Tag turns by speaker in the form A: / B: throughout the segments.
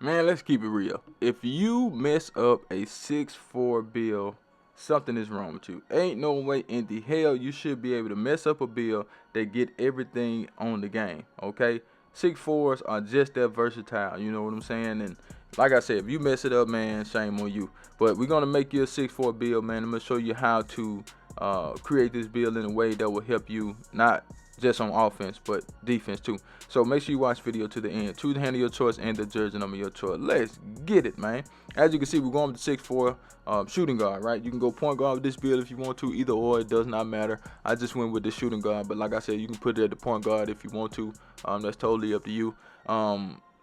A: Man, let's keep it real. If you mess up a 6'4" build, something is wrong with you. Ain't no way in the hell you should be able to mess up a build that get everything on the game, okay? 6'4s are just that versatile, you know what I'm saying? And like I said, if you mess it up, man, shame on you. But we're going to make you a 6'4 build, man. I'm going to show you how to create this build in a way that will help you not just on offense but defense too. So make sure you watch the video to the end. Choose the hand of your choice and the jersey number of your choice. Let's get it, man. As you can see, we're going with the 6'4 shooting guard, right? You can go point guard with this build if you want to, either or, it does not matter. I just went with the shooting guard, but like I said, you can put it at the point guard if you want to. That's totally up to you.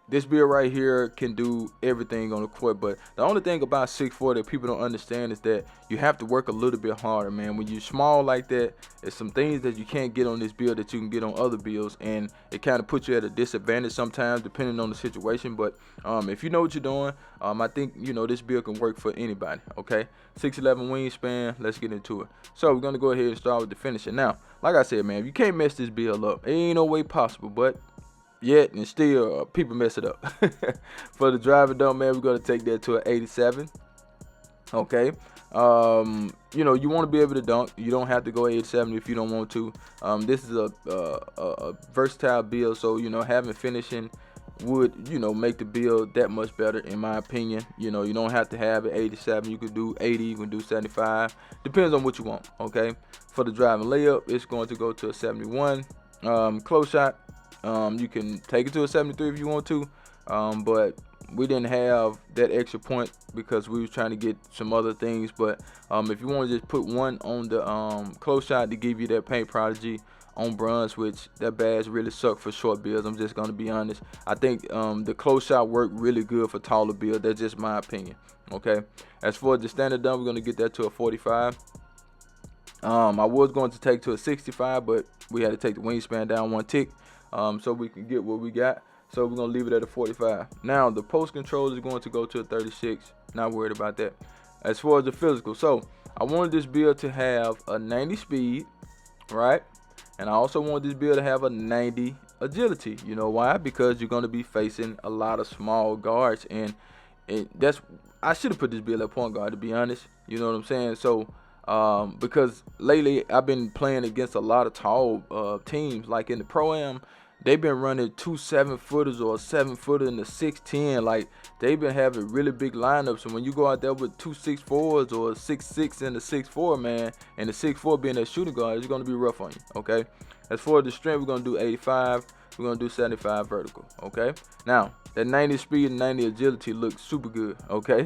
A: This build right here can do everything on the court, but the only thing about 6'4 that people don't understand is that you have to work a little bit harder, man. When you're small like that, there's some things that you can't get on this build that you can get on other builds, and it kind of puts you at a disadvantage sometimes depending on the situation. But if you know what you're doing, I think, you know, this build can work for anybody, okay? 6'11 wingspan, let's get into it. So we're going to go ahead and start with the finishing. Now, like I said, man, if you can't mess this build up, it ain't no way possible, but yet and still people mess it up. For the driver dunk, man, we're going to take that to an 87. Okay. You know, you want to be able to dunk. You don't have to go 87 if you don't want to. This is a versatile build, so, you know, having finishing would, you know, make the build that much better in my opinion. You know, you don't have to have it 87. You could do 80, you can do 75. Depends on what you want, okay? For the driving layup, it's going to go to a 71. Close shot, you can take it to a 73 if you want to, but we didn't have that extra point because we was trying to get some other things. But if you want to just put one on the close shot to give you that paint prodigy on bronze, which that badge really sucked for short builds, I'm just going to be honest. I think the close shot worked really good for taller builds. That's just my opinion, okay? As for the standard dunk, we're going to get that to a 45. I was going to take to a 65, but we had to take the wingspan down one tick so we can get what we got. So we're going to leave it at a 45. Now, the post control is going to go to a 36. Not worried about that. As far as the physical, so I wanted this build to have a 90 speed, right? And I also want this build to have a 90 agility. You know why? Because you're going to be facing a lot of small guards. And I should have put this build at point guard, to be honest. You know what I'm saying? So because lately I've been playing against a lot of tall teams. Like in the Pro-Am, they've been running 2 7-footers or a 7-footer in the 6'10". Like, they've been having really big lineups. And when you go out there with 2 6'4s or a 6'6 and a 6'4, man, and the 6'4 being that shooting guard, it's going to be rough on you, okay? As far as the strength, we're going to do 85. We're going to do 75 vertical, okay? Now, that 90 speed and 90 agility looks super good, okay?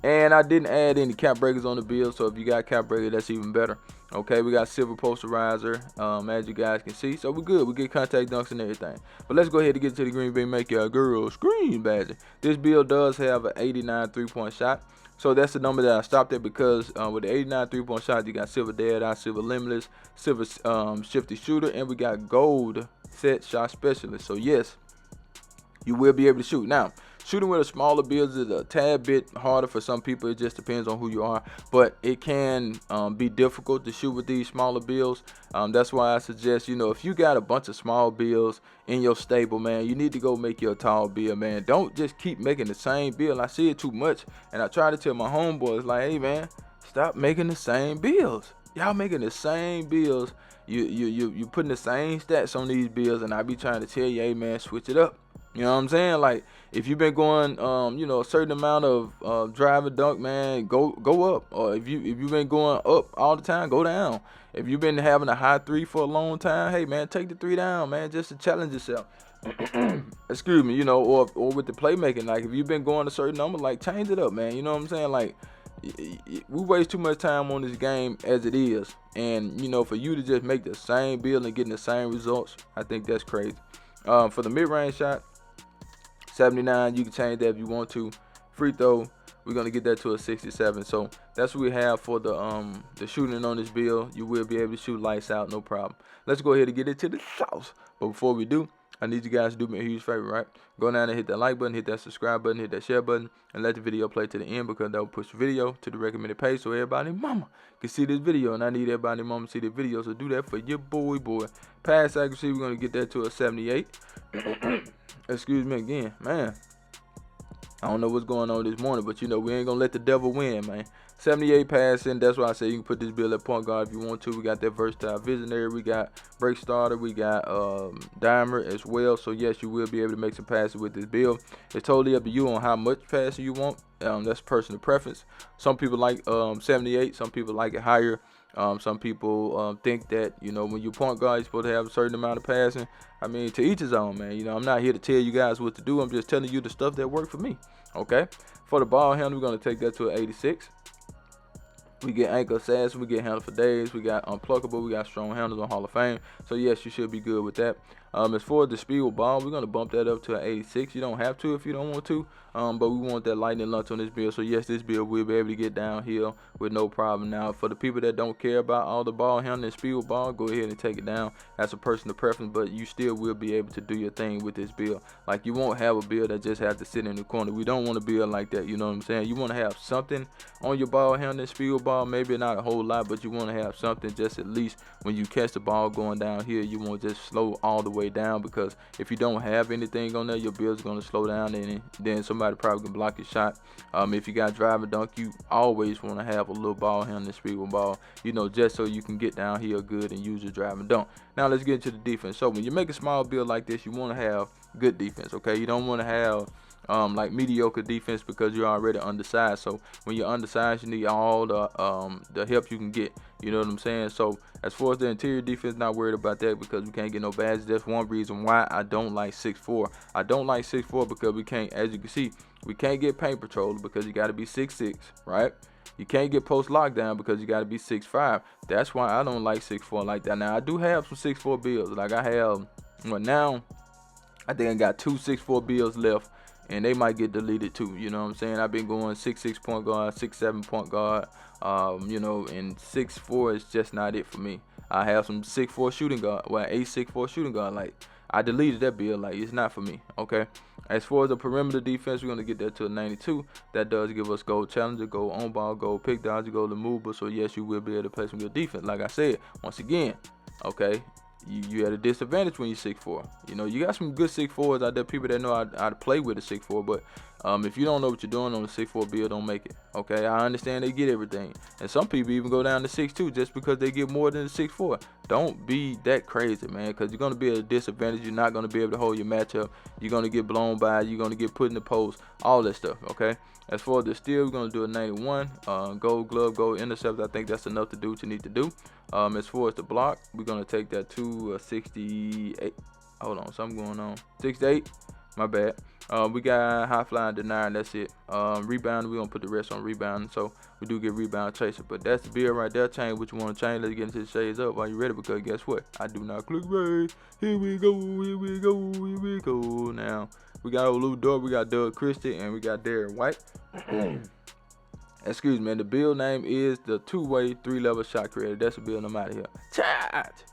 A: And I didn't add any cap breakers on the build, so if you got cap breaker, that's even better. Okay, we got silver posterizer, as you guys can see. So we're good. We get contact dunks and everything. But let's go ahead and get to the Green Bay Make Your Girl Scream badge. This build does have an 89 three-point shot. So that's the number that I stopped at because with the 89 three-point shot, you got silver dead eye, silver limitless, silver shifty shooter, and we got gold set shot specialist. So yes, you will be able to shoot. Now, shooting with a smaller build is a tad bit harder for some people. It just depends on who you are. But it can be difficult to shoot with these smaller builds. That's why I suggest, you know, if you got a bunch of small builds in your stable, man, you need to go make your tall build, man. Don't just keep making the same build. I see it too much. And I try to tell my homeboys, like, hey, man, stop making the same builds. Y'all making the same builds. You putting the same stats on these builds. And I be trying to tell you, hey, man, switch it up. You know what I'm saying? Like, if you've been going, you know, a certain amount of drive and dunk, man, go up. Or if you've been going up all the time, go down. If you've been having a high 3 for a long time, hey, man, take the 3 down, man, just to challenge yourself. Excuse me, you know, or with the playmaking. Like, if you've been going a certain number, like, change it up, man. You know what I'm saying? Like, we waste too much time on this game as it is. And, you know, for you to just make the same build and getting the same results, I think that's crazy. For the mid-range shot, 79, you can change that if you want to. Free throw, we're gonna get that to a 67. So that's what we have for the shooting on this build. You will be able to shoot lights out, no problem. Let's go ahead and get into the sauce. But before we do, I need you guys to do me a huge favor, right? Go down and hit that like button, hit that subscribe button, hit that share button, and let the video play to the end, because that will push the video to the recommended page so everybody mama can see this video. And I need everybody mama to see the video, so do that for your boy. Pass accuracy, we're gonna get that to a 78. Excuse me again, man. I don't know what's going on this morning, but we ain't gonna let the devil win, man. 78 passing. That's why I say you can put this bill at point guard if you want to. We got that versatile visionary. We got break starter. We got dimer as well. So yes, you will be able to make some passes with this bill. It's totally up to you on how much passing you want. That's personal preference. Some people like 78. Some people like it higher. Some people think that when you point guard, you're supposed to have a certain amount of passing. I mean, to each his own, man. I'm not here to tell you guys what to do. I'm just telling you the stuff that worked for me. Okay. For the ball handle, we're gonna take that to an 86. We get ankle assassin, we get handle for days, we got unpluckable, we got strong handles on Hall of Fame. So yes, you should be good with that. As far as the speed with ball, we're gonna bump that up to an 86. You don't have to if you don't want to, but we want that lightning lunch on this build. So yes, this build will be able to get downhill with no problem. Now, for the people that don't care about all the ball handling and speed with ball, go ahead and take it down. That's a personal preference, but you still will be able to do your thing with this build. Like, you won't have a build that just has to sit in the corner. We don't want to build like that. You know what I'm saying? You want to have something on your ball handling, speed with ball. Maybe not a whole lot, but you want to have something just at least when you catch the ball going down here. You want to just slow all the way down, because if you don't have anything on there, your build's going to slow down, and then somebody probably can block your shot. If you got drive and dunk, you always want to have a little ball handling, speed with ball, just so you can get down here good and use your drive and dunk. Now let's get into the defense. So when you make a small build like this, you want to have good defense. Okay, you don't want to have like mediocre defense, because you're already undersized. So when you're undersized, you need all the help you can get. You know what I'm saying? So as far as the interior defense, not worried about that, because we can't get no badges. That's one reason why I don't like 6'4". I don't like 6'4" because we can't, as you can see, we can't get paint patrol because you got to be 6'6", right? You can't get post lockdown because you got to be 6'5". That's why I don't like 6'4" like that. Now I do have some 6'4" builds. Like I have, well, now I think I got 2 6'4" builds left, and they might get deleted too. You know what I'm saying? I've been going 6'6" point guard, 6'7" point guard, and 6'4" is just not it for me. I have some 6'4" shooting guard, well, 6'4" shooting guard. Like, I deleted that build. Like, it's not for me. Okay. As far as the perimeter defense, we're gonna get that to a 92. That does give us gold challenger, gold on ball, gold pick dodger, gold mover. So yes, you will be able to play some good defense. Like I said, once again, okay, you at a disadvantage when you're 6'4". You got some good 6'4s out there, people that know how to play with a 6'4, but if you don't know what you're doing on the 6'4 build, don't make it. Okay, I understand they get everything, and some people even go down to 6'2 just because they get more than the 6'4. Don't be that crazy, man, because you're gonna be at a disadvantage. You're not gonna be able to hold your matchup. You're gonna get blown by. You're gonna get put in the post. All that stuff. Okay. As far as the steal, we're gonna do a 91. Gold glove, gold intercept. I think that's enough to do what you need to do. As far as the block, we're gonna take that to 68. Hold on, something going on. 68. My bad. We got high flying denier, and that's it. Rebound, we're gonna put the rest on rebound, so we do get rebound chaser. But that's the build right there. Change what you want to change. Let's get into the shades up. Are you ready? Because guess what? I do not click right. Here we go, here we go, here we go. Now we got old Lou Dort, we got Doug Christie, and we got Darren White. Excuse me, and the build name is the two-way 3-level shot creator. That's the build. I'm out of here. Chat.